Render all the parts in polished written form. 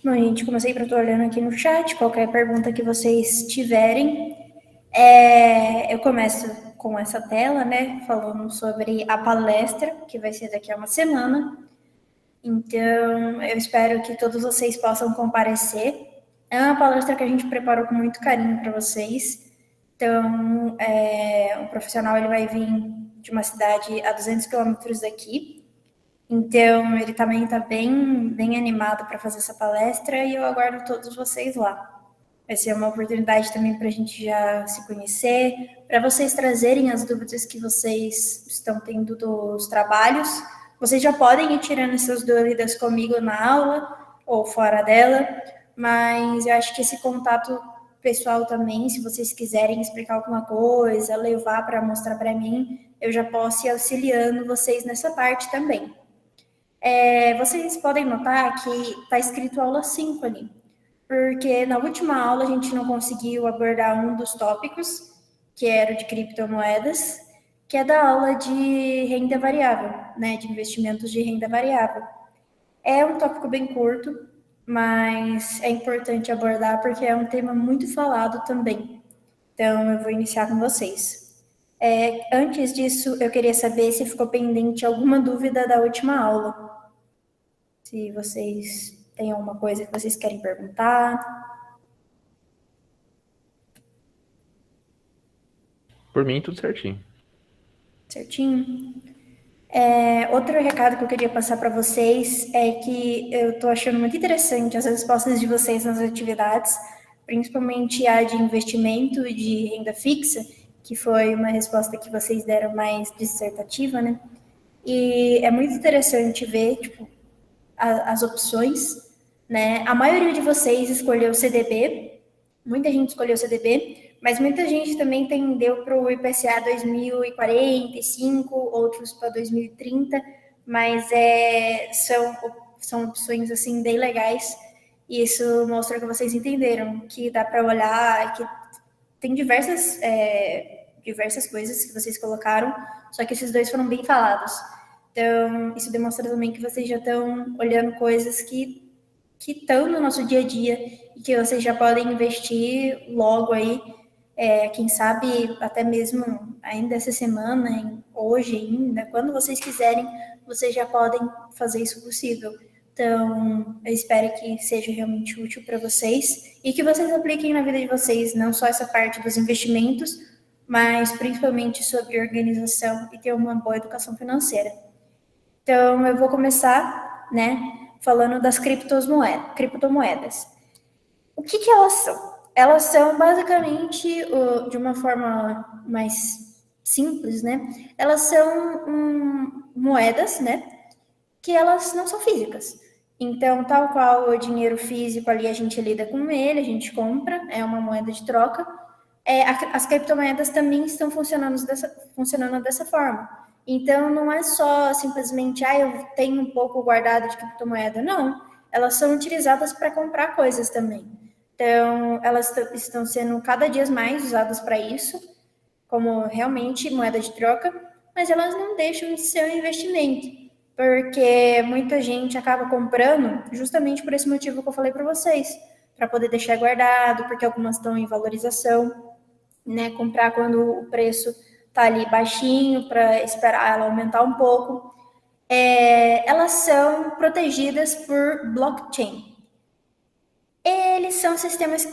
Bom, gente, como eu sempre estou olhando aqui no chat, qualquer pergunta que vocês tiverem, eu começo com essa tela, né, falando sobre a palestra, que vai ser daqui a uma semana. Então, eu espero que todos vocês possam comparecer. É uma palestra que a gente preparou com muito carinho para vocês. Então, o profissional ele vai vir de uma cidade a 200 quilômetros daqui. Então, ele também está bem animado para fazer essa palestra e eu aguardo todos vocês lá. Vai ser uma oportunidade também para a gente já se conhecer, para vocês trazerem as dúvidas que vocês estão tendo dos trabalhos. Vocês já podem ir tirando essas dúvidas comigo na aula ou fora dela, mas eu acho que esse contato pessoal também, se vocês quiserem explicar alguma coisa, levar para mostrar para mim, eu já posso ir auxiliando vocês nessa parte também. Vocês podem notar que está escrito aula Symfony, porque na última aula a gente não conseguiu abordar um dos tópicos, que era o de criptomoedas, que é da aula de renda variável, né, de investimentos de renda variável. É um tópico bem curto, mas é importante abordar porque é um tema muito falado também. Então, eu vou iniciar com vocês. Antes disso, eu queria saber se ficou pendente alguma dúvida da última aula. Se vocês têm alguma coisa que vocês querem perguntar. Por mim, tudo certinho. Certinho? Outro recado que eu queria passar para vocês é que eu estou achando muito interessante as respostas de vocês nas atividades, principalmente a de investimento e de renda fixa, que foi uma resposta que vocês deram mais dissertativa, né? E é muito interessante ver, tipo, as opções, né? A maioria de vocês escolheu CDB, muita gente escolheu CDB, mas muita gente também tendeu para o IPCA 2045, outros para 2030, mas são opções assim bem legais. E isso mostra que vocês entenderam que dá para olhar, que tem diversas coisas que vocês colocaram, só que esses dois foram bem falados. Então, isso demonstra também que vocês já estão olhando coisas que estão no nosso dia a dia e que vocês já podem investir logo aí, quem sabe até mesmo ainda essa semana, hoje ainda, quando vocês quiserem, vocês já podem fazer isso possível. Então, eu espero que seja realmente útil para vocês e que vocês apliquem na vida de vocês, não só essa parte dos investimentos, mas principalmente sobre organização e ter uma boa educação financeira. Então, eu vou começar, né, falando das criptomoedas. O que elas são? Elas são basicamente, de uma forma mais simples, né? Elas são moedas, né? Que elas não são físicas. Então, tal qual o dinheiro físico ali, a gente lida com ele, a gente compra, é uma moeda de troca. As criptomoedas também estão funcionando dessa forma. Então, não é só simplesmente, eu tenho um pouco guardado de criptomoeda. Não, elas são utilizadas para comprar coisas também. Então, elas estão sendo cada dia mais usadas para isso, como realmente moeda de troca, mas elas não deixam de ser um investimento, porque muita gente acaba comprando justamente por esse motivo que eu falei para vocês, para poder deixar guardado, porque algumas estão em valorização, né? Comprar quando o preço tá ali baixinho para esperar ela aumentar um pouco. Elas são protegidas por blockchain. Eles são sistemas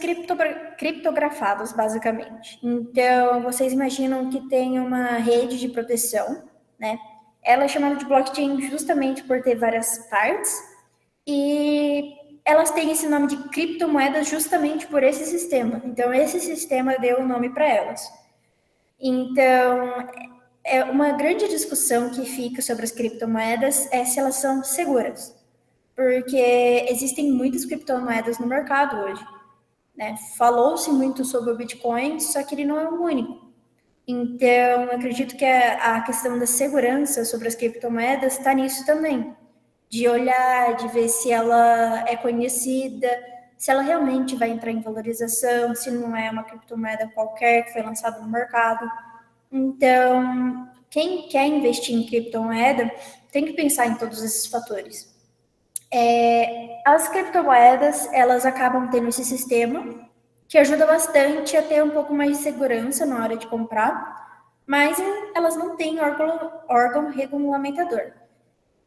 criptografados, basicamente. Então, vocês imaginam que tem uma rede de proteção, né? Ela é chamada de blockchain justamente por ter várias partes e elas têm esse nome de criptomoedas justamente por esse sistema. Então, esse sistema deu o nome para elas. Então, uma grande discussão que fica sobre as criptomoedas é se elas são seguras, porque existem muitas criptomoedas no mercado hoje, né? Falou-se muito sobre o Bitcoin, só que ele não é o único. Então, eu acredito que a questão da segurança sobre as criptomoedas está nisso também, de olhar, de ver se ela é conhecida, se ela realmente vai entrar em valorização, se não é uma criptomoeda qualquer que foi lançada no mercado. Então, quem quer investir em criptomoeda tem que pensar em todos esses fatores. As criptomoedas, elas acabam tendo esse sistema que ajuda bastante a ter um pouco mais de segurança na hora de comprar, mas elas não têm órgão regulamentador.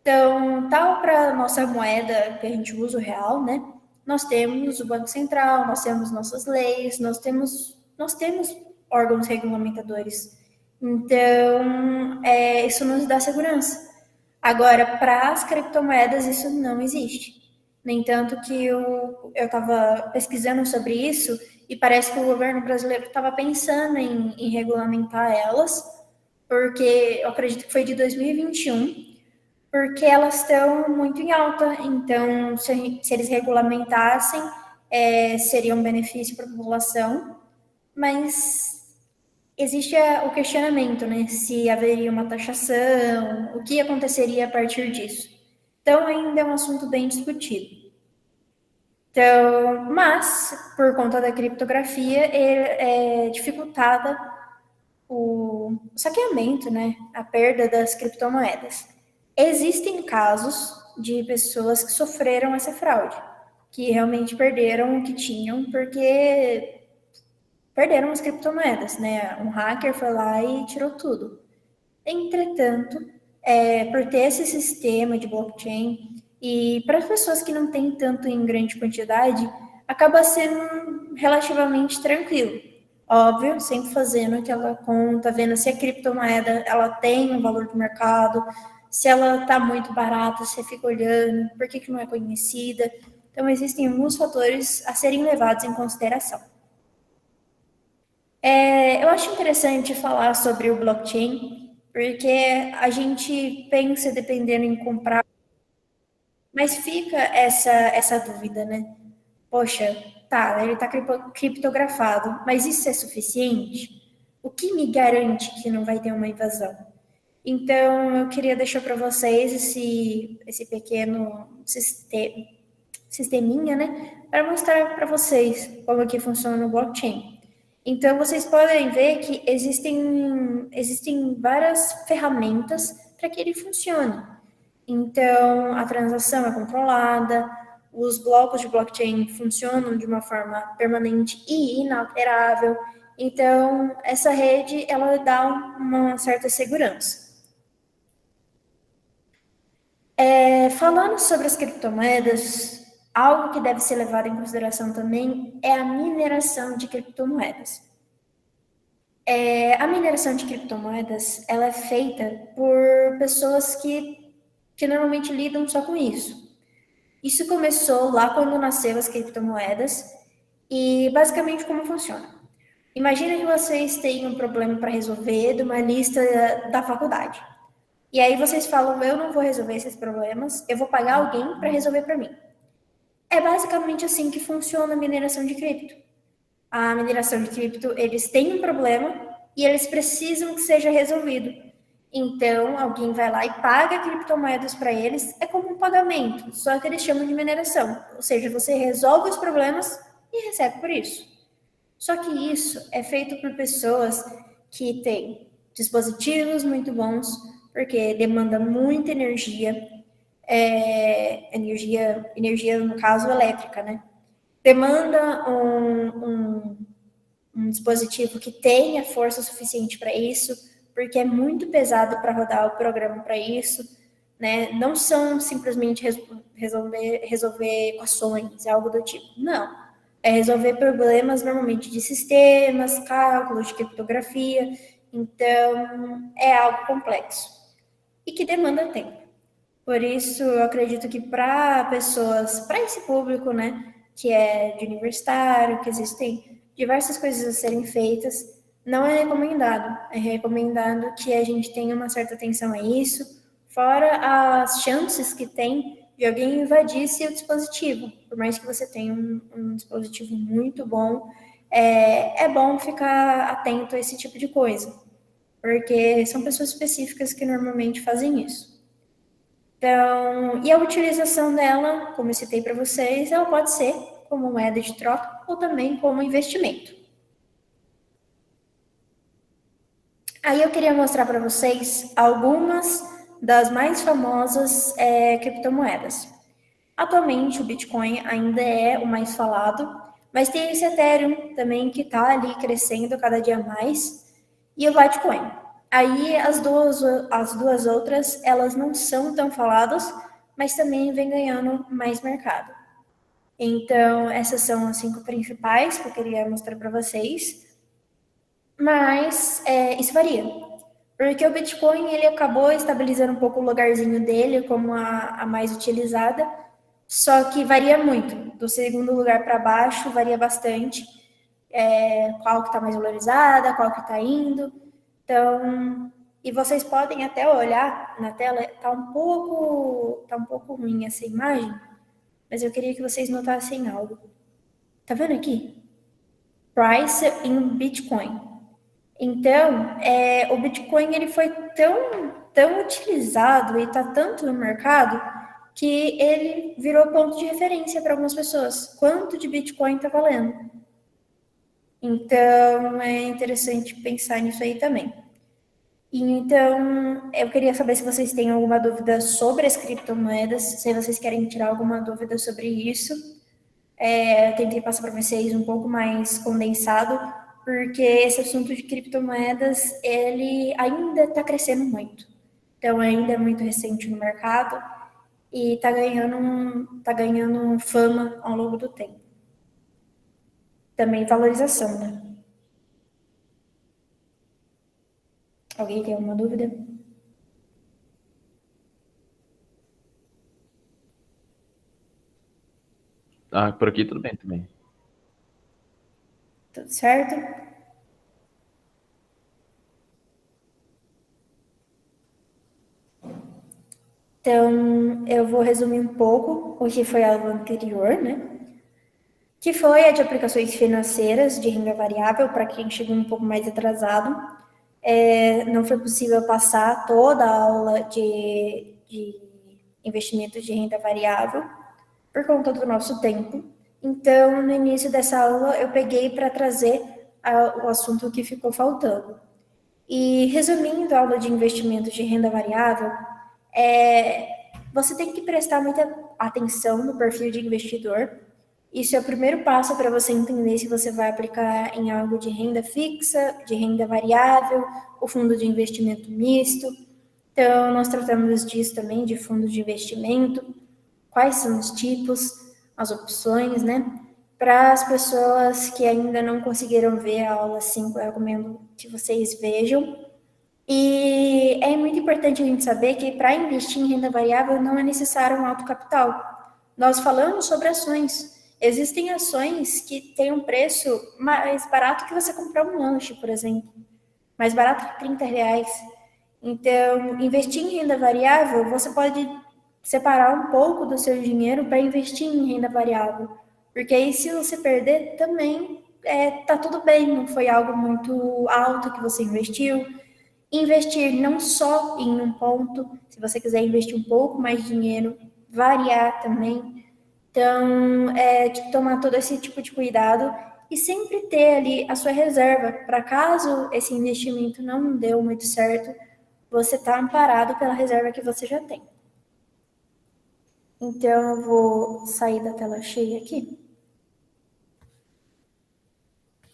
Então, tal para a nossa moeda que a gente usa, o real, né? Nós temos o Banco Central, nós temos nossas leis, nós temos órgãos regulamentadores. Então, isso nos dá segurança. Agora, para as criptomoedas, isso não existe. No entanto, que eu estava pesquisando sobre isso e parece que o governo brasileiro estava pensando em regulamentar elas, porque eu acredito que foi de 2021, porque elas estão muito em alta. Então, se eles regulamentassem, seria um benefício para a população, mas existe o questionamento, né? Se haveria uma taxação, o que aconteceria a partir disso. Então, ainda é um assunto bem discutido. Então, mas, por conta da criptografia, é dificultada o saqueamento, né? A perda das criptomoedas. Existem casos de pessoas que sofreram essa fraude, que realmente perderam o que tinham porque perderam as criptomoedas, né? Um hacker foi lá e tirou tudo. Entretanto, por ter esse sistema de blockchain e para as pessoas que não têm tanto em grande quantidade, acaba sendo relativamente tranquilo. Óbvio, sempre fazendo aquela conta, vendo se a criptomoeda ela tem um valor de mercado, se ela está muito barata, você fica olhando, por que não é conhecida. Então, existem alguns fatores a serem levados em consideração. Eu acho interessante falar sobre o blockchain, porque a gente pensa dependendo em comprar, mas fica essa dúvida, né? Poxa, tá, ele está criptografado, mas isso é suficiente? O que me garante que não vai ter uma invasão? Então, eu queria deixar para vocês esse pequeno sisteminha, né? Para mostrar para vocês como que funciona o blockchain. Então, vocês podem ver que existem várias ferramentas para que ele funcione. Então, a transação é controlada, os blocos de blockchain funcionam de uma forma permanente e inalterável. Então, essa rede, ela dá uma certa segurança. Falando sobre as criptomoedas, algo que deve ser levado em consideração também é a mineração de criptomoedas. A mineração de criptomoedas, ela é feita por pessoas que normalmente lidam só com isso. Isso começou lá quando nasceu as criptomoedas e basicamente como funciona. Imagina que vocês têm um problema para resolver de uma lista da faculdade. E aí vocês falam, eu não vou resolver esses problemas, eu vou pagar alguém para resolver para mim. É basicamente assim que funciona a mineração de cripto. A mineração de cripto, eles têm um problema e eles precisam que seja resolvido. Então, alguém vai lá e paga criptomoedas para eles, é como um pagamento, só que eles chamam de mineração. Ou seja, você resolve os problemas e recebe por isso. Só que isso é feito por pessoas que têm dispositivos muito bons, porque demanda muita energia, energia no caso elétrica, né? Demanda um dispositivo que tenha força suficiente para isso, porque é muito pesado para rodar o programa para isso, né? Não são simplesmente resolver equações, algo do tipo. Não. É resolver problemas normalmente de sistemas, cálculos, de criptografia. Então, é algo complexo e que demanda tempo. Por isso, eu acredito que para pessoas, para esse público, né, que é de universitário, que existem diversas coisas a serem feitas, não é recomendado. É recomendado que a gente tenha uma certa atenção a isso, fora as chances que tem de alguém invadir seu dispositivo. Por mais que você tenha um dispositivo muito bom, é bom ficar atento a esse tipo de coisa, porque são pessoas específicas que normalmente fazem isso. Então, e a utilização dela, como eu citei para vocês, ela pode ser como moeda de troca ou também como investimento. Aí eu queria mostrar para vocês algumas das mais famosas criptomoedas. Atualmente, o Bitcoin ainda é o mais falado, mas tem esse Ethereum também que está ali crescendo cada dia mais, e o Litecoin. Aí as duas outras, elas não são tão faladas, mas também vem ganhando mais mercado. Então, essas são as 5 principais que eu queria mostrar para vocês. Mas isso varia. Porque o Bitcoin ele acabou estabilizando um pouco o lugarzinho dele como a mais utilizada, só que varia muito. Do segundo lugar para baixo, varia bastante. Qual que está mais valorizada, qual que está indo. Então, e vocês podem até olhar na tela, tá um pouco ruim essa imagem, mas eu queria que vocês notassem algo. Tá vendo aqui? Price in Bitcoin. Então, o Bitcoin ele foi tão utilizado e está tanto no mercado que ele virou ponto de referência para algumas pessoas. Quanto de Bitcoin está valendo? Então, é interessante pensar nisso aí também. Então, eu queria saber se vocês têm alguma dúvida sobre as criptomoedas, se vocês querem tirar alguma dúvida sobre isso. Eu tentei passar para vocês um pouco mais condensado, porque esse assunto de criptomoedas, ele ainda está crescendo muito. Então, ainda é muito recente no mercado e tá ganhando fama ao longo do tempo. Também valorização, né? Alguém tem alguma dúvida? Ah, por aqui tudo bem também. Tudo certo? Então, eu vou resumir um pouco o que foi a aula anterior, né? Que foi a de aplicações financeiras de renda variável, para quem chegou um pouco mais atrasado. Não foi possível passar toda a aula de investimentos de renda variável por conta do nosso tempo. Então, no início dessa aula, eu peguei para trazer o assunto que ficou faltando. E resumindo a aula de investimentos de renda variável, você tem que prestar muita atenção no perfil de investidor. Isso é o primeiro passo para você entender se você vai aplicar em algo de renda fixa, de renda variável, ou fundo de investimento misto. Então, nós tratamos disso também, de fundo de investimento, quais são os tipos, as opções, né? Para as pessoas que ainda não conseguiram ver a aula 5, eu recomendo que vocês vejam. E é muito importante a gente saber que para investir em renda variável não é necessário um alto capital. Nós falamos sobre ações. Existem ações que têm um preço mais barato que você comprar um lanche, por exemplo. Mais barato que R$ 30. Então, investir em renda variável, você pode separar um pouco do seu dinheiro para investir em renda variável. Porque aí, se você perder, também tá tudo bem, não foi algo muito alto que você investiu. Investir não só em um ponto, se você quiser investir um pouco mais de dinheiro, variar também. Então, de tomar todo esse tipo de cuidado e sempre ter ali a sua reserva, para caso esse investimento não deu muito certo, você está amparado pela reserva que você já tem. Então, eu vou sair da tela cheia aqui.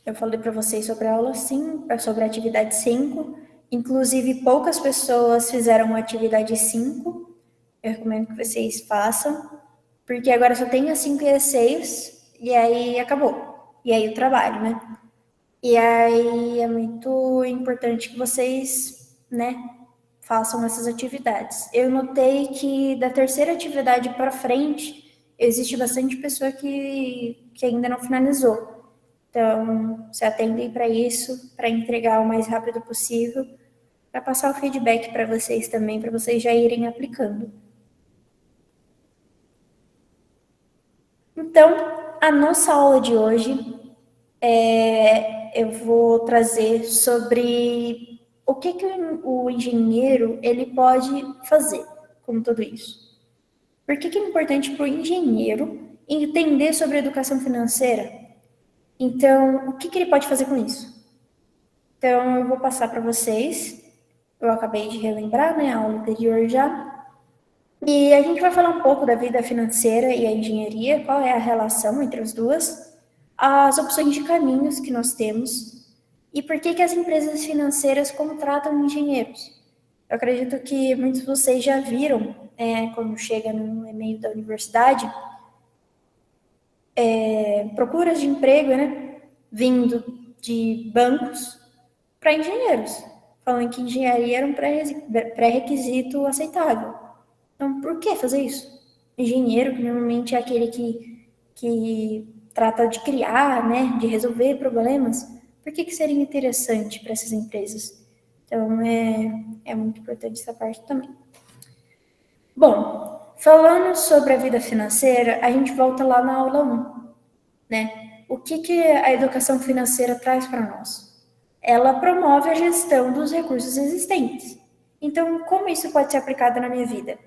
Eu falei para vocês sobre a aula 5, sobre a atividade 5. Inclusive, poucas pessoas fizeram a atividade 5. Eu recomendo que vocês façam, porque agora só tem as 5 e as 6, e aí acabou. E aí o trabalho, né? E aí é muito importante que vocês, né, façam essas atividades. Eu notei que da terceira atividade para frente, existe bastante pessoa que ainda não finalizou. Então, se atendem para isso, para entregar o mais rápido possível, para passar o feedback para vocês também, para vocês já irem aplicando. Então, a nossa aula de hoje, eu vou trazer sobre o que o engenheiro ele pode fazer com tudo isso. Por que é importante para o engenheiro entender sobre educação financeira? Então, o que ele pode fazer com isso? Então, eu vou passar para vocês. Eu acabei de relembrar, né, a aula anterior já. E a gente vai falar um pouco da vida financeira e a engenharia, qual é a relação entre as duas, as opções de caminhos que nós temos e por que as empresas financeiras contratam engenheiros. Eu acredito que muitos de vocês já viram, quando chega no e-mail da universidade, procuras de emprego, né, vindo de bancos para engenheiros, falando que engenharia era um pré-requisito aceitável. Então, por que fazer isso? Engenheiro, que normalmente é aquele que trata de criar, né, de resolver problemas, por que seria interessante para essas empresas? Então, é muito importante essa parte também. Bom, falando sobre a vida financeira, a gente volta lá na aula 1, né? O que a educação financeira traz para nós? Ela promove a gestão dos recursos existentes. Então, como isso pode ser aplicado na minha vida?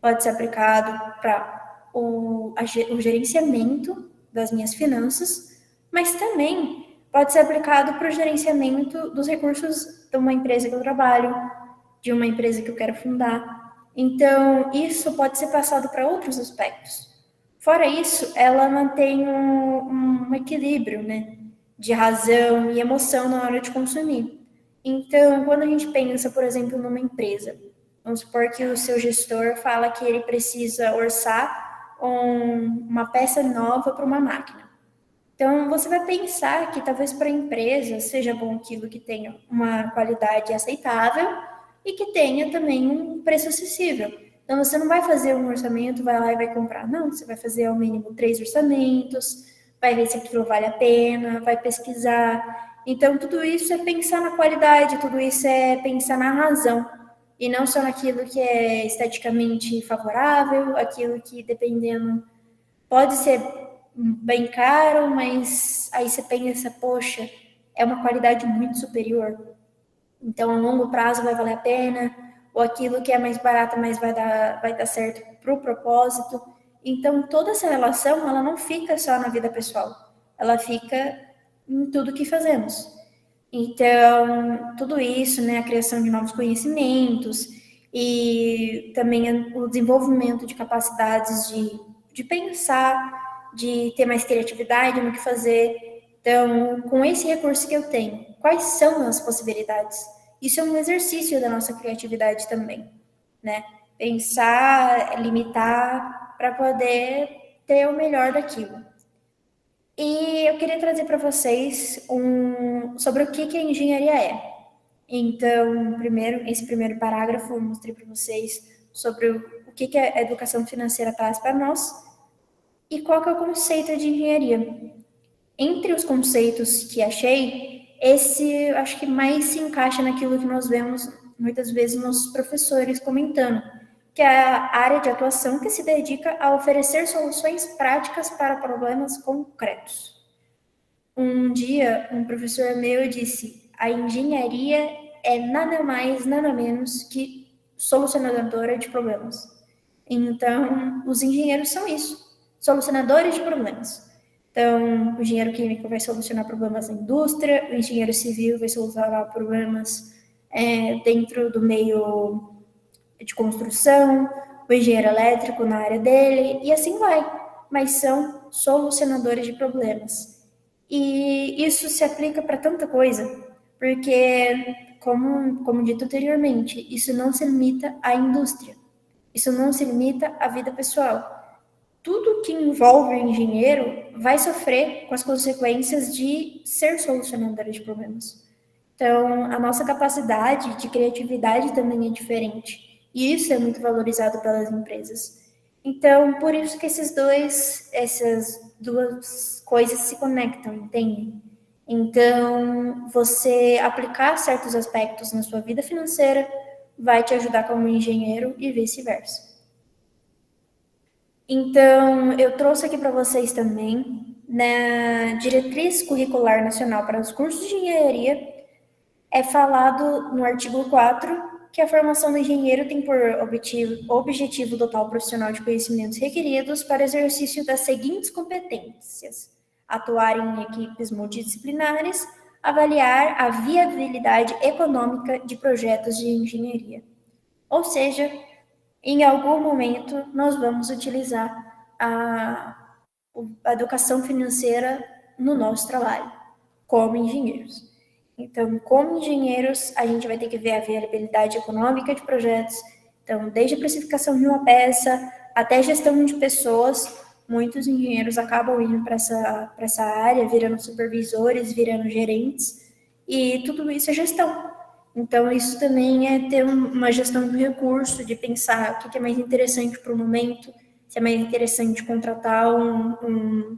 Pode ser aplicado para o gerenciamento das minhas finanças, mas também pode ser aplicado para o gerenciamento dos recursos de uma empresa que eu trabalho, de uma empresa que eu quero fundar. Então, isso pode ser passado para outros aspectos. Fora isso, ela mantém um equilíbrio, né, de razão e emoção na hora de consumir. Então, quando a gente pensa, por exemplo, numa empresa, vamos supor que o seu gestor fala que ele precisa orçar uma peça nova para uma máquina. Então, você vai pensar que talvez para a empresa seja bom aquilo que tenha uma qualidade aceitável e que tenha também um preço acessível. Então, você não vai fazer um orçamento, vai lá e vai comprar. Não, você vai fazer ao mínimo 3 orçamentos, vai ver se aquilo vale a pena, vai pesquisar. Então, tudo isso é pensar na qualidade, tudo isso é pensar na razão. E não só naquilo que é esteticamente favorável, aquilo que, dependendo, pode ser bem caro, mas aí você pensa, poxa, é uma qualidade muito superior. Então, a longo prazo vai valer a pena, ou aquilo que é mais barato, mas vai dar certo para o propósito. Então, toda essa relação, ela não fica só na vida pessoal, ela fica em tudo que fazemos. Então, tudo isso, né, a criação de novos conhecimentos e também o desenvolvimento de capacidades de pensar, de ter mais criatividade no que fazer. Então, com esse recurso que eu tenho, quais são as possibilidades? Isso é um exercício da nossa criatividade também, né? Pensar, limitar, para poder ter o melhor daquilo. E eu queria trazer para vocês sobre o que a engenharia é. Então, esse primeiro parágrafo eu mostrei para vocês sobre o que a educação financeira traz para nós e qual que é o conceito de engenharia. Entre os conceitos que achei, esse acho que mais se encaixa naquilo que nós vemos muitas vezes nos professores comentando, que é a área de atuação que se dedica a oferecer soluções práticas para problemas concretos. Um dia, um professor meu disse: a engenharia é nada mais, nada menos que solucionadora de problemas. Então, os engenheiros são isso, solucionadores de problemas. Então, o engenheiro químico vai solucionar problemas na indústria, o engenheiro civil vai solucionar problemas dentro do meio de construção, o engenheiro elétrico na área dele, e assim vai. Mas são solucionadores de problemas. E isso se aplica para tanta coisa, porque, como dito anteriormente, isso não se limita à indústria, isso não se limita à vida pessoal. Tudo que envolve o engenheiro vai sofrer com as consequências de ser solucionador de problemas. Então, a nossa capacidade de criatividade também é diferente. E isso é muito valorizado pelas empresas. Então, por isso que essas duas coisas se conectam, entende? Então, você aplicar certos aspectos na sua vida financeira vai te ajudar como engenheiro e vice-versa. Então, eu trouxe aqui para vocês também, na Diretriz Curricular Nacional para os Cursos de Engenharia, é falado no artigo 4 que a formação do engenheiro tem por objetivo dotar o profissional de conhecimentos requeridos para exercício das seguintes competências: atuar em equipes multidisciplinares, avaliar a viabilidade econômica de projetos de engenharia. Ou seja, Em algum momento, nós vamos utilizar a educação financeira no nosso trabalho, como engenheiros. Então, como engenheiros, a gente vai ter que ver a viabilidade econômica de projetos. Então, desde a precificação de uma peça até gestão de pessoas, muitos engenheiros acabam indo para essa área, virando supervisores, virando gerentes, e tudo isso é gestão. Então, isso também é ter uma gestão de recurso, de pensar o que é mais interessante para o momento, se é mais interessante contratar um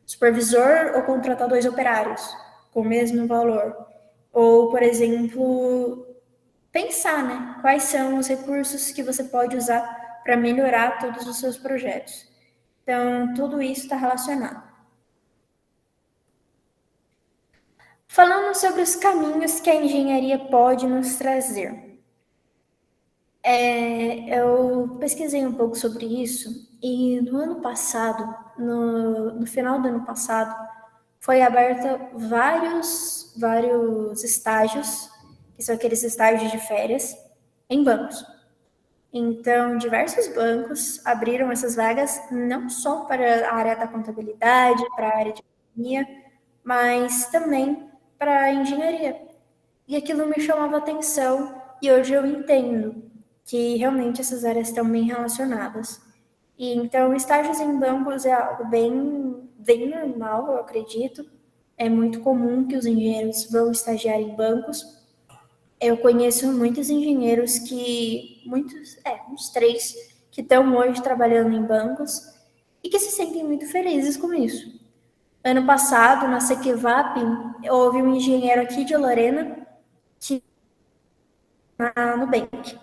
supervisor ou contratar 2 operários com o mesmo valor. Ou, por exemplo, pensar, né? Quais são os recursos que você pode usar para melhorar todos os seus projetos. Então, tudo isso está relacionado. Falando sobre os caminhos que a engenharia pode nos trazer. Eu pesquisei um pouco sobre isso e no ano passado, no final do ano passado, foi aberta vários estágios, que são aqueles estágios de férias, em bancos. Então, diversos bancos abriram essas vagas não só para a área da contabilidade, para a área de economia, mas também para a engenharia. E aquilo me chamava atenção e hoje eu entendo que realmente essas áreas estão bem relacionadas. E então, estágios em bancos é algo bem normal, eu acredito. É muito comum que os engenheiros vão estagiar em bancos. Eu conheço muitos engenheiros uns 3, que estão hoje trabalhando em bancos e que se sentem muito felizes com isso. Ano passado, na Sequevap, houve um engenheiro aqui de Lorena que na Nubank.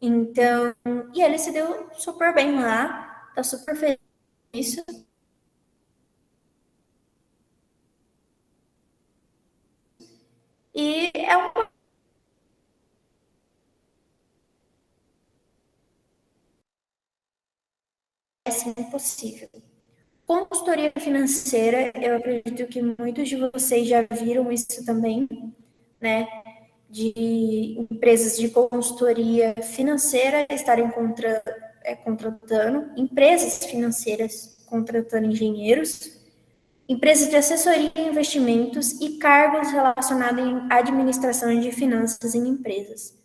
Então, e ele se deu super bem lá, tá super feliz com isso. E é um péssimo possível. Consultoria financeira, eu acredito que muitos de vocês já viram isso também, né? De empresas de consultoria financeira estarem contratando, empresas financeiras contratando engenheiros, empresas de assessoria e investimentos e cargos relacionados em administração de finanças em empresas.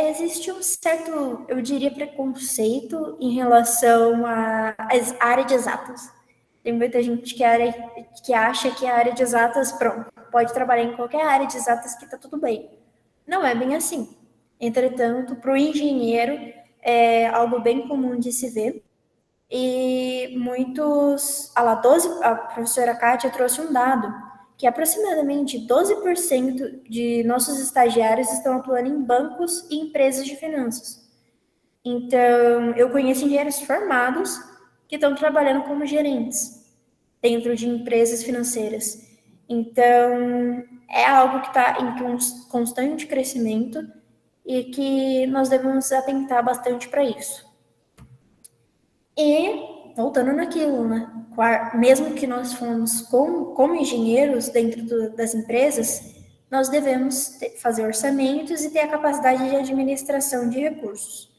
Existe um certo, eu diria, preconceito em relação às áreas de exatas. Tem muita gente que acha que a área de exatas, pronto, pode trabalhar em qualquer área de exatas que está tudo bem. Não é bem assim. Entretanto, para o engenheiro, é algo bem comum de se ver. E a professora Kátia trouxe um dado, que aproximadamente 12% de nossos estagiários estão atuando em bancos e empresas de finanças. Então, eu conheço engenheiros formados que estão trabalhando como gerentes dentro de empresas financeiras. Então, é algo que está em um constante crescimento e que nós devemos atentar bastante para isso. E, voltando naquilo, né? Mesmo que nós fomos como engenheiros dentro das empresas, nós devemos fazer orçamentos e ter a capacidade de administração de recursos.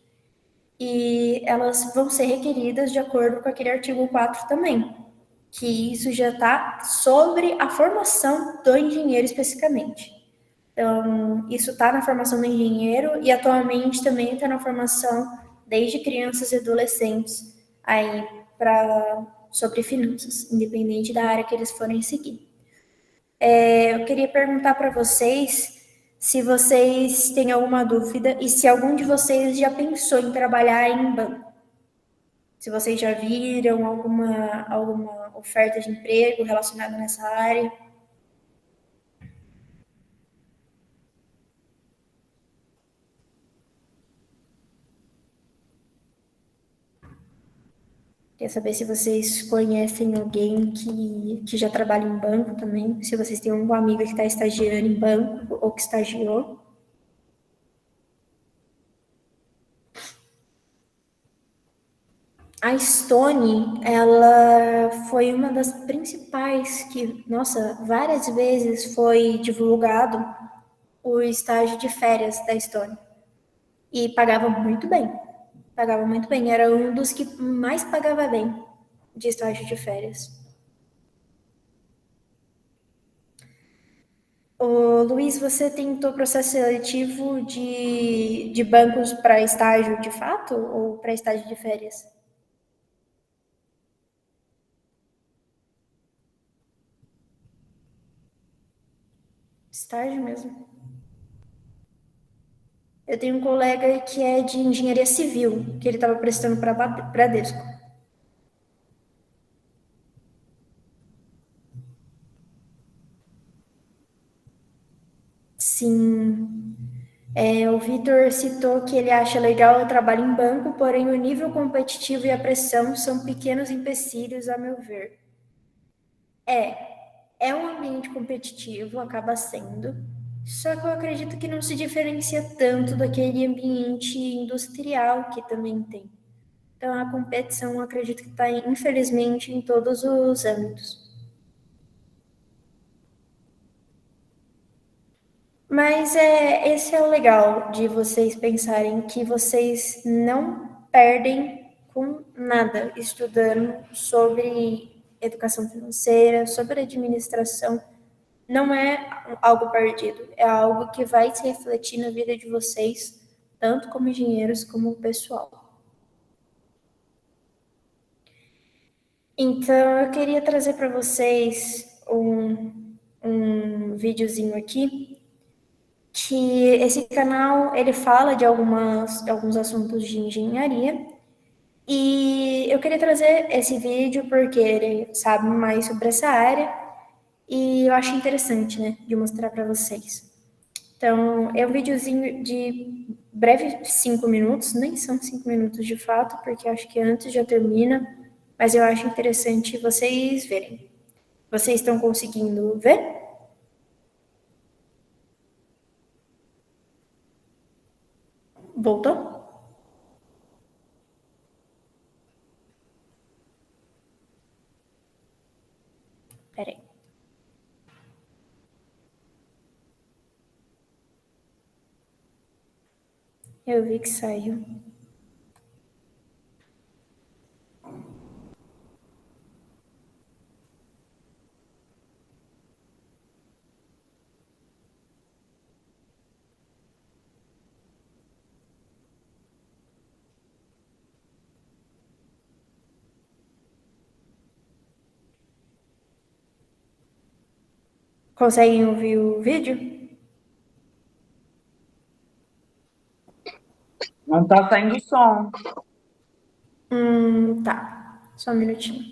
E elas vão ser requeridas de acordo com aquele artigo 4 também, que isso já está sobre a formação do engenheiro especificamente. Então, isso está na formação do engenheiro e atualmente também está na formação desde crianças e adolescentes aí sobre finanças, independente da área que eles forem seguir. Eu queria perguntar para vocês se vocês têm alguma dúvida e se algum de vocês já pensou em trabalhar em banco. Se vocês já viram alguma oferta de emprego relacionada nessa área. Queria saber se vocês conhecem alguém que já trabalha em banco também, se vocês têm algum amigo que está estagiando em banco ou que estagiou. A Stone, ela foi uma das principais que, nossa, várias vezes foi divulgado o estágio de férias da Stone. E pagava muito bem. Pagava muito bem. Era um dos que mais pagava bem de estágio de férias. Ô, Luiz, você tentou processo seletivo de bancos para estágio de fato ou para estágio de férias? Estágio mesmo. Eu tenho um colega que é de engenharia civil, que ele estava prestando para Bradesco. Sim. O Vitor citou que ele acha legal o trabalho em banco, porém o nível competitivo e a pressão são pequenos empecilhos, a meu ver. É um ambiente competitivo, acaba sendo, só que eu acredito que não se diferencia tanto daquele ambiente industrial que também tem. Então a competição eu acredito que está, infelizmente, em todos os âmbitos. Mas esse é o legal de vocês pensarem que vocês não perdem com nada estudando sobre educação financeira, sobre administração. Não é algo perdido, é algo que vai se refletir na vida de vocês, tanto como engenheiros como pessoal. Então, eu queria trazer para vocês um videozinho aqui que esse canal ele fala de alguns assuntos de engenharia e eu queria trazer esse vídeo porque ele sabe mais sobre essa área e eu acho interessante, né, de mostrar para vocês. Então, é um videozinho de breve 5 minutos, nem são 5 minutos de fato, porque acho que antes já termina, mas eu acho interessante vocês verem. Vocês estão conseguindo ver? Voltou? Peraí. Eu vi que saiu. Conseguem ouvir o vídeo? Não tá saindo som. Tá. Só um minutinho.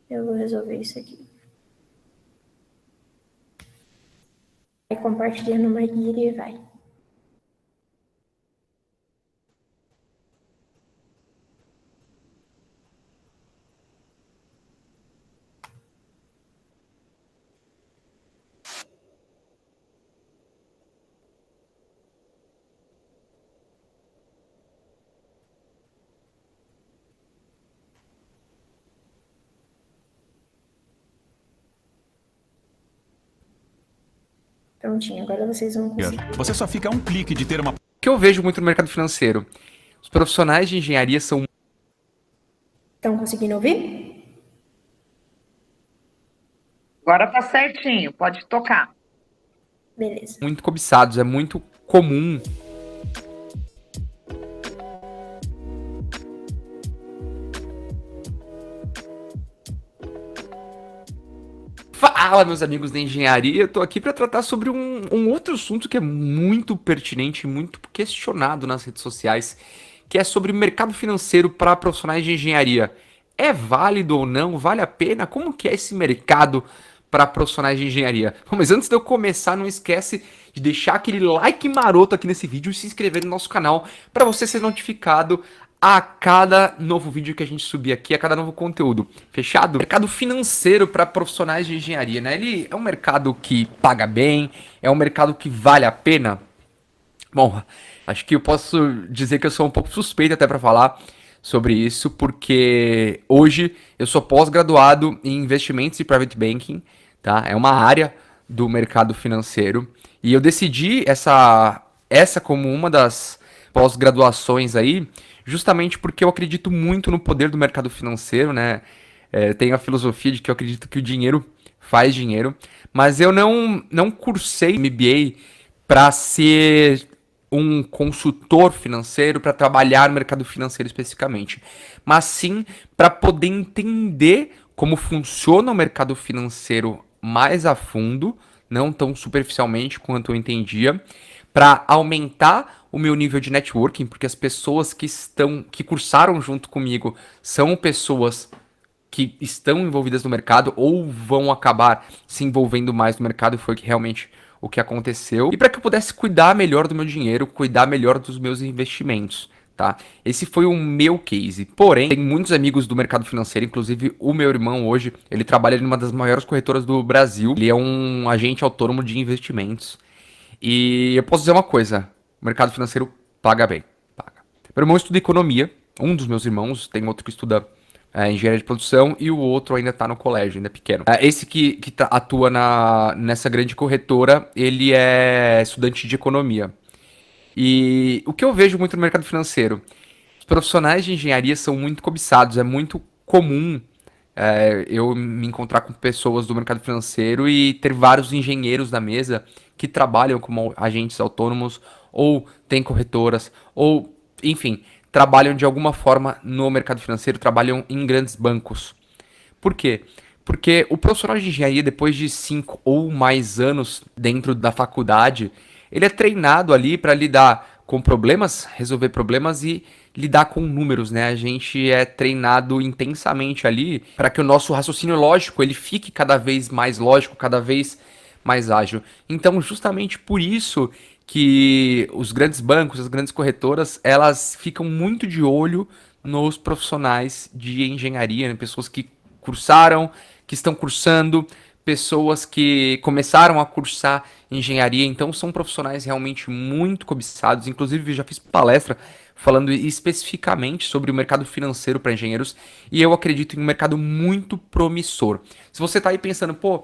Eu vou resolver isso aqui. Vai compartilhando uma guia e vai. Prontinho, agora vocês vão conseguir. Você só fica a um clique de ter uma... O que eu vejo muito no mercado financeiro? Os profissionais de engenharia são Estão conseguindo ouvir? Agora tá certinho, pode tocar. Beleza. muito cobiçados, é muito comum. Fala, meus amigos da engenharia, eu tô aqui para tratar sobre um outro assunto que é muito pertinente, muito questionado nas redes sociais, que é sobre mercado financeiro para profissionais de engenharia. É válido ou não? Vale a pena? Como que é esse mercado para profissionais de engenharia? Bom, mas antes de eu começar, não esquece de deixar aquele like maroto aqui nesse vídeo e se inscrever no nosso canal para você ser notificado a cada novo vídeo que a gente subir aqui, a cada novo conteúdo. Fechado? Mercado financeiro para profissionais de engenharia, né? Ele é um mercado que paga bem, é um mercado que vale a pena. Bom, acho que eu posso dizer que eu sou um pouco suspeito até para falar sobre isso, porque hoje eu sou pós-graduado em investimentos e private banking, tá? É uma área do mercado financeiro e eu decidi essa como uma das pós-graduações aí, justamente porque eu acredito muito no poder do mercado financeiro, né? Tenho a filosofia de que eu acredito que o dinheiro faz dinheiro, mas eu não cursei MBA para ser um consultor financeiro, para trabalhar no mercado financeiro especificamente, mas sim para poder entender como funciona o mercado financeiro mais a fundo, não tão superficialmente quanto eu entendia, para aumentar o meu nível de networking, porque as pessoas que cursaram junto comigo são pessoas que estão envolvidas no mercado ou vão acabar se envolvendo mais no mercado, foi realmente o que aconteceu. E para que eu pudesse cuidar melhor do meu dinheiro, cuidar melhor dos meus investimentos, tá? Esse foi o meu case. Porém, tem muitos amigos do mercado financeiro, inclusive o meu irmão hoje, ele trabalha em uma das maiores corretoras do Brasil. Ele é um agente autônomo de investimentos. E eu posso dizer uma coisa, o mercado financeiro paga bem, paga. Meu irmão estuda economia, um dos meus irmãos, tem outro que estuda engenharia de produção e o outro ainda está no colégio, ainda é pequeno. Esse que atua nessa grande corretora, ele é estudante de economia. E o que eu vejo muito no mercado financeiro, os profissionais de engenharia são muito cobiçados, é muito comum eu me encontrar com pessoas do mercado financeiro e ter vários engenheiros na mesa que trabalham como agentes autônomos ou têm corretoras ou, enfim, trabalham de alguma forma no mercado financeiro, trabalham em grandes bancos. Por quê? Porque o profissional de engenharia, depois de 5 ou mais anos dentro da faculdade, ele é treinado ali para lidar com problemas, resolver problemas e lidar com números, né? A gente é treinado intensamente ali para que o nosso raciocínio lógico ele fique cada vez mais lógico, cada vez mais ágil. Então, justamente por isso que os grandes bancos, as grandes corretoras, elas ficam muito de olho nos profissionais de engenharia, né? Pessoas que cursaram, que estão cursando, pessoas que começaram a cursar engenharia, então são profissionais realmente muito cobiçados. Inclusive, já fiz palestra falando especificamente sobre o mercado financeiro para engenheiros e eu acredito em um mercado muito promissor. Se você está aí pensando, pô,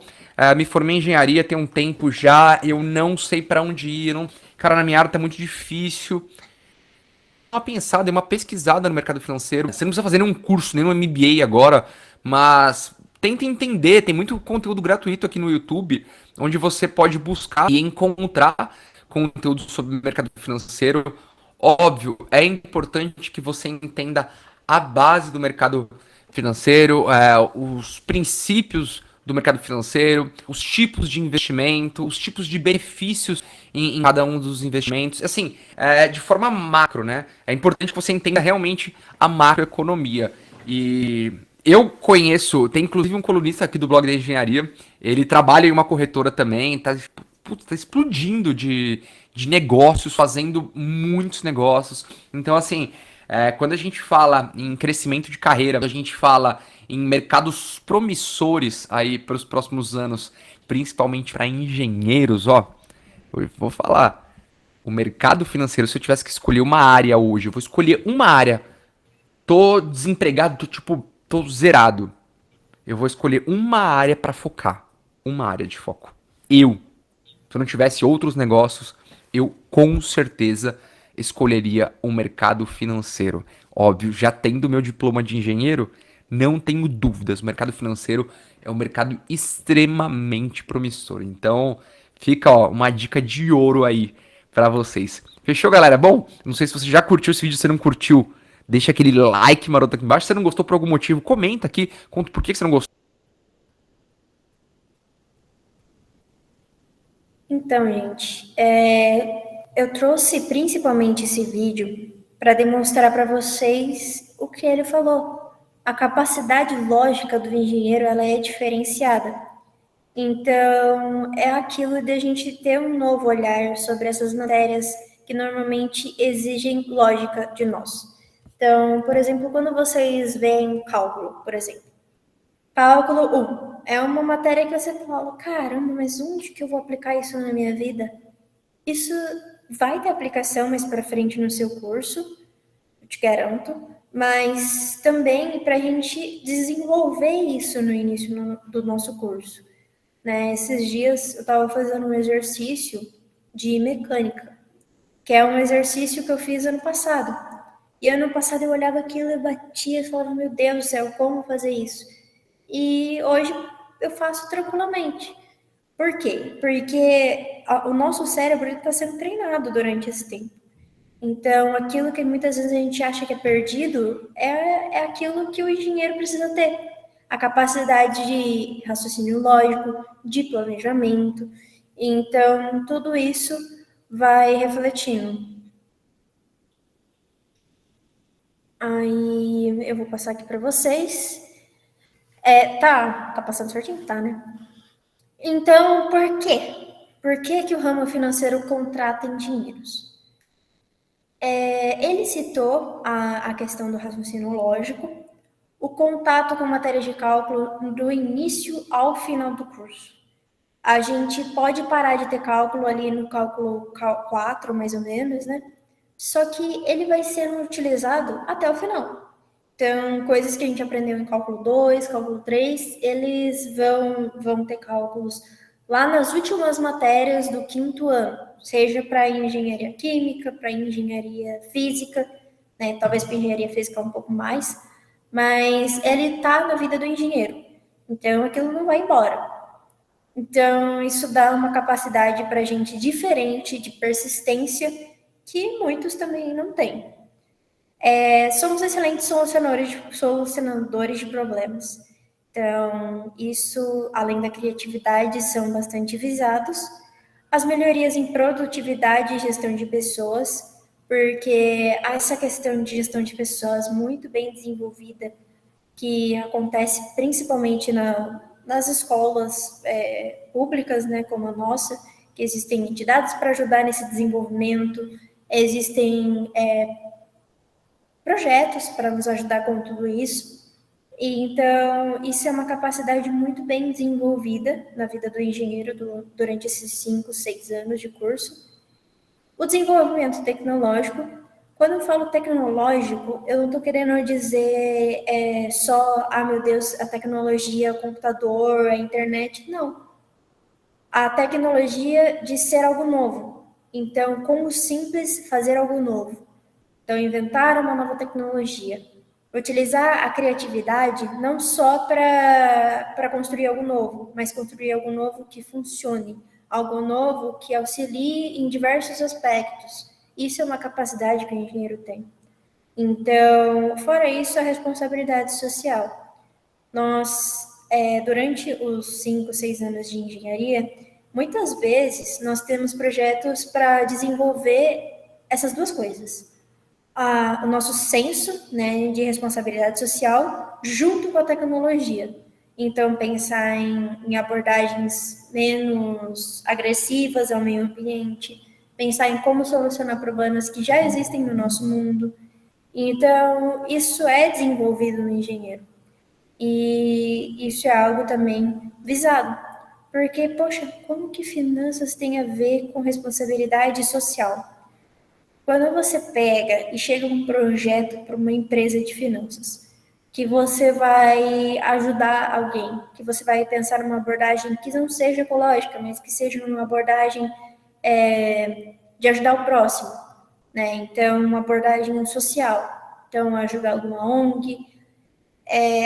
me formei em engenharia tem um tempo já, eu não sei para onde ir, não... cara, na minha área tá muito difícil. Uma pensada, uma pesquisada no mercado financeiro. Você não precisa fazer nenhum curso, nenhum MBA agora, mas tenta entender. Tem muito conteúdo gratuito aqui no YouTube, onde você pode buscar e encontrar conteúdo sobre o mercado financeiro. Óbvio, é importante que você entenda a base do mercado financeiro, os princípios do mercado financeiro, os tipos de investimento, os tipos de benefícios em cada um dos investimentos. Assim, de forma macro, né? É importante que você entenda realmente a macroeconomia. E eu conheço, tem inclusive um colunista aqui do blog da engenharia, ele trabalha em uma corretora também, tá explodindo de negócios, fazendo muitos negócios. Então, assim, quando a gente fala em crescimento de carreira, quando a gente fala em mercados promissores aí para os próximos anos, principalmente para engenheiros, ó, eu vou falar, o mercado financeiro, se eu tivesse que escolher uma área hoje, eu vou escolher uma área. Tô desempregado, tô zerado. Eu vou escolher uma área para focar, uma área de foco. Se eu não tivesse outros negócios, eu com certeza escolheria o mercado financeiro. Óbvio, já tendo meu diploma de engenheiro, não tenho dúvidas. O mercado financeiro é um mercado extremamente promissor. Então, fica ó, uma dica de ouro aí pra vocês. Fechou, galera? Bom, não sei se você já curtiu esse vídeo, se não curtiu, deixa aquele like maroto aqui embaixo. Se você não gostou por algum motivo, comenta aqui, conta por que você não gostou. Então, gente, eu trouxe principalmente esse vídeo para demonstrar para vocês o que ele falou. A capacidade lógica do engenheiro ela é diferenciada. Então, é aquilo de a gente ter um novo olhar sobre essas matérias que normalmente exigem lógica de nós. Então, por exemplo, quando vocês veem cálculo, por exemplo, cálculo 1 é uma matéria que você fala, caramba, mas onde que eu vou aplicar isso na minha vida? Isso vai ter aplicação mais para frente no seu curso, eu te garanto, mas também para a gente desenvolver isso no início do nosso curso. Né? Esses dias eu estava fazendo um exercício de mecânica que é um exercício que eu fiz ano passado. E ano passado eu olhava aquilo, eu batia e falava, meu Deus do céu, como fazer isso? E hoje eu faço tranquilamente. Por quê? Porque o nosso cérebro está sendo treinado durante esse tempo. Então, aquilo que muitas vezes a gente acha que é perdido é aquilo que o engenheiro precisa ter. A capacidade de raciocínio lógico, de planejamento. Então, tudo isso vai refletindo. Aí, eu vou passar aqui para vocês. Tá passando certinho? Tá, né? Então, por quê? Por que o ramo financeiro contrata engenheiros? Ele citou a questão do raciocínio lógico, o contato com matérias de cálculo do início ao final do curso. A gente pode parar de ter cálculo ali no cálculo 4, mais ou menos, né? Só que ele vai sendo utilizado até o final. Então, coisas que a gente aprendeu em cálculo 2, cálculo 3, eles vão ter cálculos lá nas últimas matérias do 5º ano, seja para engenharia química, para engenharia física, né? Talvez para engenharia física um pouco mais, mas ele está na vida do engenheiro, então aquilo não vai embora. Então, isso dá uma capacidade para a gente diferente de persistência que muitos também não têm. Somos excelentes solucionadores de problemas. Então, isso, além da criatividade, são bastante visados. As melhorias em produtividade e gestão de pessoas, porque essa questão de gestão de pessoas muito bem desenvolvida, que acontece principalmente nas escolas públicas, né, como a nossa, que existem entidades para ajudar nesse desenvolvimento, existem projetos para nos ajudar com tudo isso. Então, isso é uma capacidade muito bem desenvolvida na vida do engenheiro durante esses 5, 6 anos de curso. O desenvolvimento tecnológico, quando eu falo tecnológico, eu não estou querendo dizer só, meu Deus, a tecnologia, o computador, a internet, não. A tecnologia de ser algo novo. Então, com o simples, fazer algo novo. Então, inventar uma nova tecnologia. Utilizar a criatividade não só para construir algo novo, mas construir algo novo que funcione, algo novo que auxilie em diversos aspectos. Isso é uma capacidade que o engenheiro tem. Então, fora isso, a responsabilidade social. Nós, durante os 5, 6 anos de engenharia, muitas vezes nós temos projetos para desenvolver essas duas coisas. O nosso senso, né, de responsabilidade social junto com a tecnologia. Então, pensar em abordagens menos agressivas ao meio ambiente, pensar em como solucionar problemas que já existem no nosso mundo. Então, isso é desenvolvido no engenheiro. E isso é algo também visado. Porque, poxa, como que finanças tem a ver com responsabilidade social? Quando você pega e chega um projeto para uma empresa de finanças, que você vai ajudar alguém, que você vai pensar numa abordagem que não seja ecológica, mas que seja uma abordagem de ajudar o próximo, né? Então, uma abordagem social. Então, ajudar alguma ONG.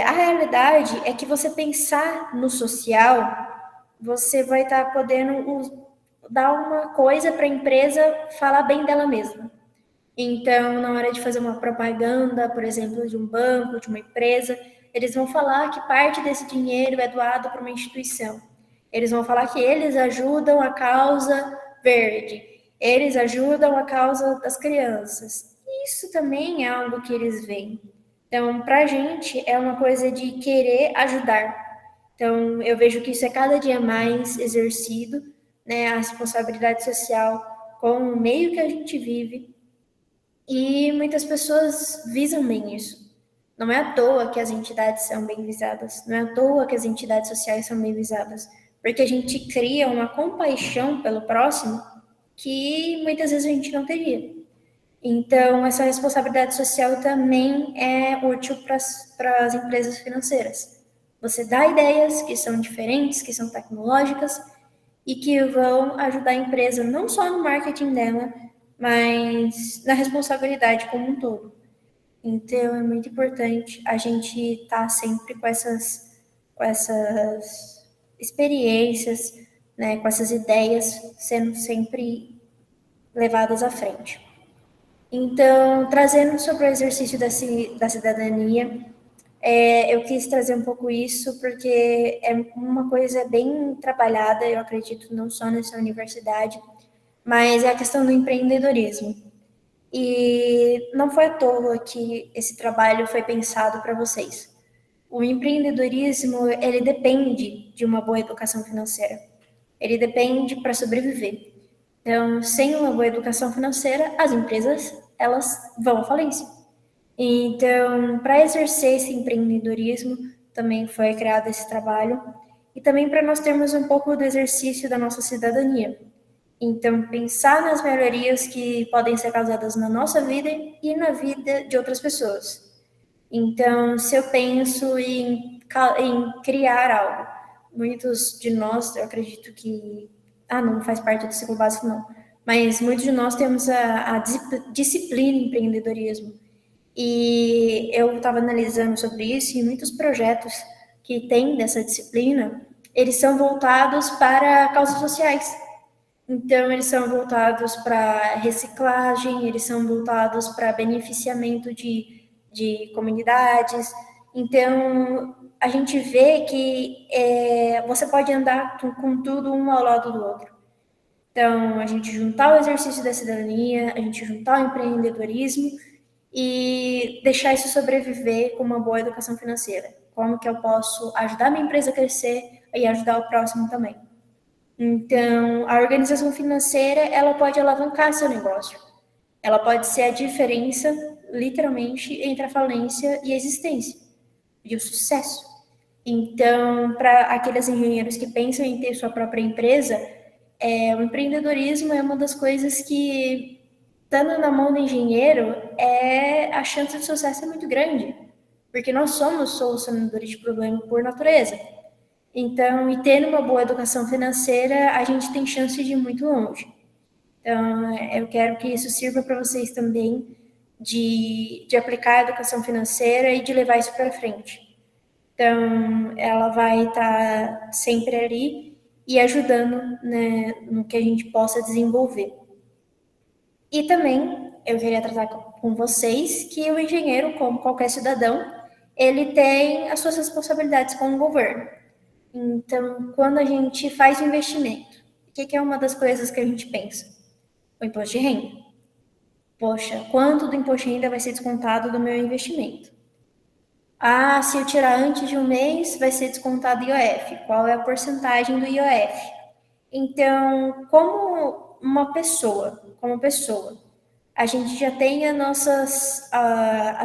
A realidade é que você pensar no social, você vai estar podendo dar uma coisa para a empresa falar bem dela mesma. Então, na hora de fazer uma propaganda, por exemplo, de um banco, de uma empresa, eles vão falar que parte desse dinheiro é doado para uma instituição. Eles vão falar que eles ajudam a causa verde, eles ajudam a causa das crianças. Isso também é algo que eles veem. Então, para a gente, é uma coisa de querer ajudar. Então, eu vejo que isso é cada dia mais exercido, né, a responsabilidade social com o meio que a gente vive. E muitas pessoas visam bem isso. Não é à toa que as entidades são bem visadas, não é à toa que as entidades sociais são bem visadas, porque a gente cria uma compaixão pelo próximo que muitas vezes a gente não teria. Então, essa responsabilidade social também é útil para as empresas financeiras. Você dá ideias que são diferentes, que são tecnológicas e que vão ajudar a empresa não só no marketing dela, mas na responsabilidade como um todo. Então, é muito importante a gente estar sempre com essas experiências, né, com essas ideias sendo sempre levadas à frente. Então, trazendo sobre o exercício da cidadania, eu quis trazer um pouco isso porque é uma coisa bem trabalhada, eu acredito, não só nessa universidade, mas é a questão do empreendedorismo. E não foi à toa que esse trabalho foi pensado para vocês. O empreendedorismo, ele depende de uma boa educação financeira. Ele depende para sobreviver. Então, sem uma boa educação financeira, as empresas, elas vão à falência. Então, para exercer esse empreendedorismo, também foi criado esse trabalho. E também para nós termos um pouco do exercício da nossa cidadania. Então, pensar nas melhorias que podem ser causadas na nossa vida e na vida de outras pessoas. Então, se eu penso em criar algo, muitos de nós, eu acredito que... não faz parte do ciclo básico, não. Mas muitos de nós temos a disciplina em empreendedorismo. E eu estava analisando sobre isso e muitos projetos que têm dessa disciplina, eles são voltados para causas sociais. Então, eles são voltados para reciclagem, eles são voltados para beneficiamento de comunidades. Então, a gente vê que você pode andar com tudo um ao lado do outro. Então, a gente juntar o exercício da cidadania, a gente juntar o empreendedorismo e deixar isso sobreviver com uma boa educação financeira. Como que eu posso ajudar minha empresa a crescer e ajudar o próximo também. Então, a organização financeira, ela pode alavancar seu negócio. Ela pode ser a diferença, literalmente, entre a falência e a existência, e o sucesso. Então, para aqueles engenheiros que pensam em ter sua própria empresa, o empreendedorismo é uma das coisas que, estando na mão do engenheiro, a chance de sucesso é muito grande, porque nós somos solucionadores de problema por natureza. Então, e tendo uma boa educação financeira, a gente tem chance de ir muito longe. Então, eu quero que isso sirva para vocês também de aplicar a educação financeira e de levar isso para frente. Então, ela vai estar sempre ali e ajudando, né, no que a gente possa desenvolver. E também, eu queria tratar com vocês que o engenheiro, como qualquer cidadão, ele tem as suas responsabilidades com o governo. Então, quando a gente faz um investimento, o que é uma das coisas que a gente pensa? O imposto de renda. Poxa, quanto do imposto de renda vai ser descontado do meu investimento? Se eu tirar antes de um mês, vai ser descontado IOF. Qual é a porcentagem do IOF? Então, como pessoa, a gente já tem as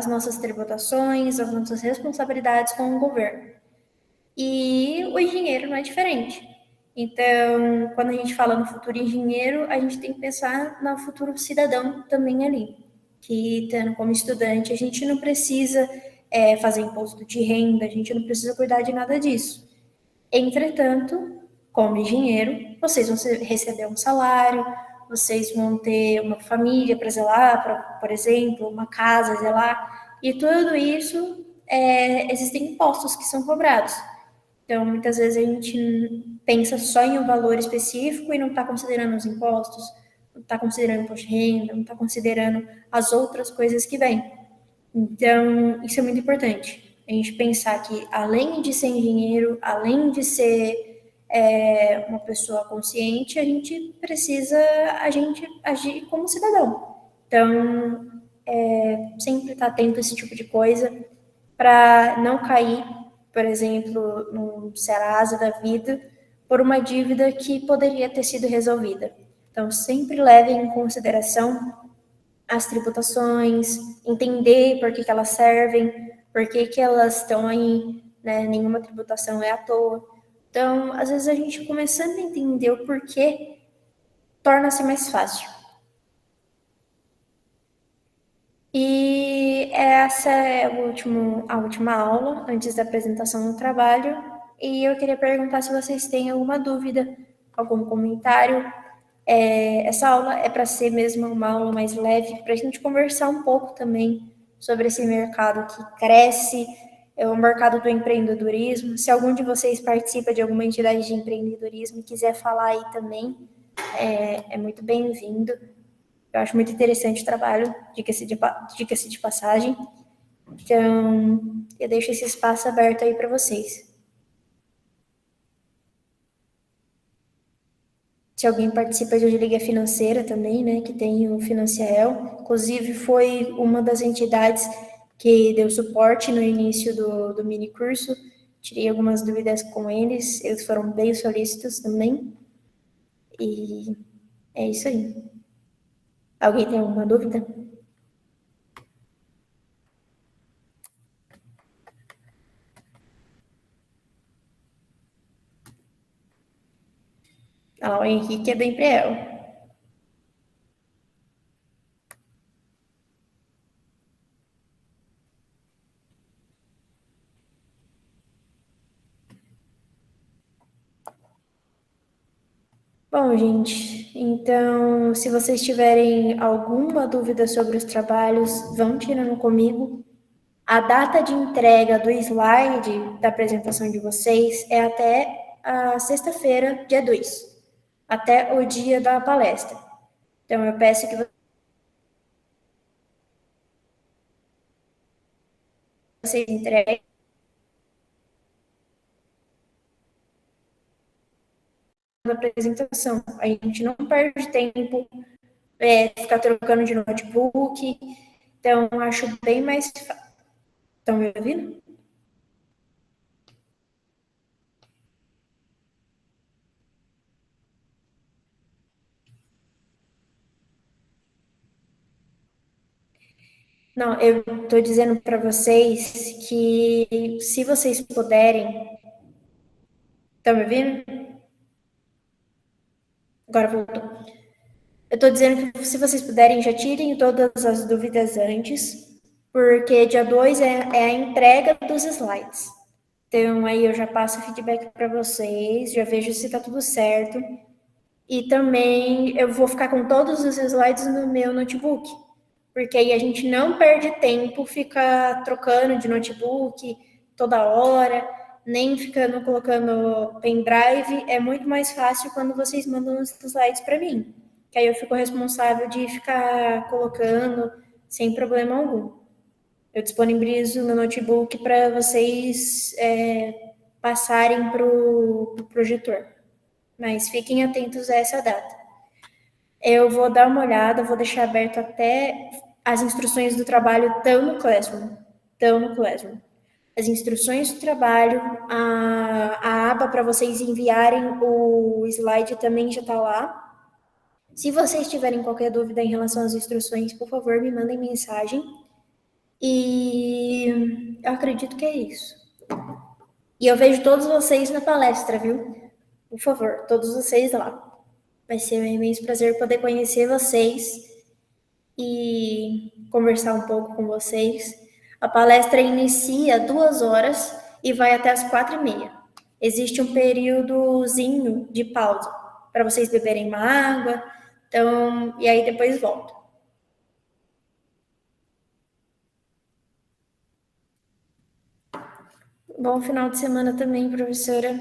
nossas tributações, as nossas responsabilidades com o governo. E o engenheiro não é diferente. Então, quando a gente fala no futuro engenheiro, a gente tem que pensar no futuro cidadão também ali. Que, tendo como estudante, a gente não precisa fazer imposto de renda, a gente não precisa cuidar de nada disso. Entretanto, como engenheiro, vocês vão receber um salário, vocês vão ter uma família para zelar, por exemplo, uma casa zelar, e tudo isso, existem impostos que são cobrados. Então, muitas vezes a gente pensa só em um valor específico e não está considerando os impostos, não está considerando o imposto de renda, não está considerando as outras coisas que vêm. Então, isso é muito importante. A gente pensar que, além de ser engenheiro, além de ser uma pessoa consciente, a gente precisa agir como cidadão. Então, sempre estar atento a esse tipo de coisa para não cair, por exemplo, num Serasa da vida, por uma dívida que poderia ter sido resolvida. Então, sempre levem em consideração as tributações, entender por que elas servem, por que elas estão aí, né? Nenhuma tributação é à toa. Então, às vezes a gente começando a entender o porquê, torna-se mais fácil. E essa é a última aula, antes da apresentação do trabalho. E eu queria perguntar se vocês têm alguma dúvida, algum comentário, Essa aula é para ser mesmo uma aula mais leve, para a gente conversar um pouco também sobre esse mercado que cresce, o mercado do empreendedorismo. Se algum de vocês participa de alguma entidade de empreendedorismo e quiser falar aí também, é muito bem-vindo. Eu acho muito interessante o trabalho, diga-se de passagem. Então, eu deixo esse espaço aberto aí para vocês. Se alguém participa de Liga Financeira também, né, que tem o Financiael, inclusive foi uma das entidades que deu suporte no início do mini curso, tirei algumas dúvidas com eles foram bem solícitos também, e é isso aí. Alguém tem alguma dúvida? Ah, o Henrique é do Empreel. Bom, gente, então, se vocês tiverem alguma dúvida sobre os trabalhos, vão tirando comigo. A data de entrega do slide da apresentação de vocês é até a sexta-feira, dia 2, até o dia da palestra. Então, eu peço que vocês entreguem a apresentação. A gente não perde tempo, ficar trocando de notebook. Então, acho bem mais fácil. Estão me ouvindo? Não, eu estou dizendo para vocês que se vocês puderem. Estão me ouvindo? Agora voltou. Eu estou dizendo que se vocês puderem, já tirem todas as dúvidas antes, porque dia 2 é a entrega dos slides. Então, aí eu já passo o feedback para vocês, já vejo se está tudo certo. E também eu vou ficar com todos os slides no meu notebook, porque aí a gente não perde tempo, fica trocando de notebook toda hora, nem ficando colocando pendrive. É muito mais fácil quando vocês mandam os slides para mim, que aí eu fico responsável de ficar colocando sem problema algum. Eu disponibilizo o meu notebook para vocês passarem para o projetor. Mas fiquem atentos a essa data. Eu vou dar uma olhada, vou deixar aberto até as instruções do trabalho estão no Classroom. As instruções do trabalho, a aba para vocês enviarem o slide também já está lá. Se vocês tiverem qualquer dúvida em relação às instruções, por favor, me mandem mensagem. E eu acredito que é isso. E eu vejo todos vocês na palestra, viu? Por favor, todos vocês lá. Vai ser um imenso prazer poder conhecer vocês e conversar um pouco com vocês. A palestra inicia 2 horas e vai até as 4h30. Existe um períodozinho de pausa para vocês beberem uma água, então, e aí depois volta. Bom final de semana também, professora.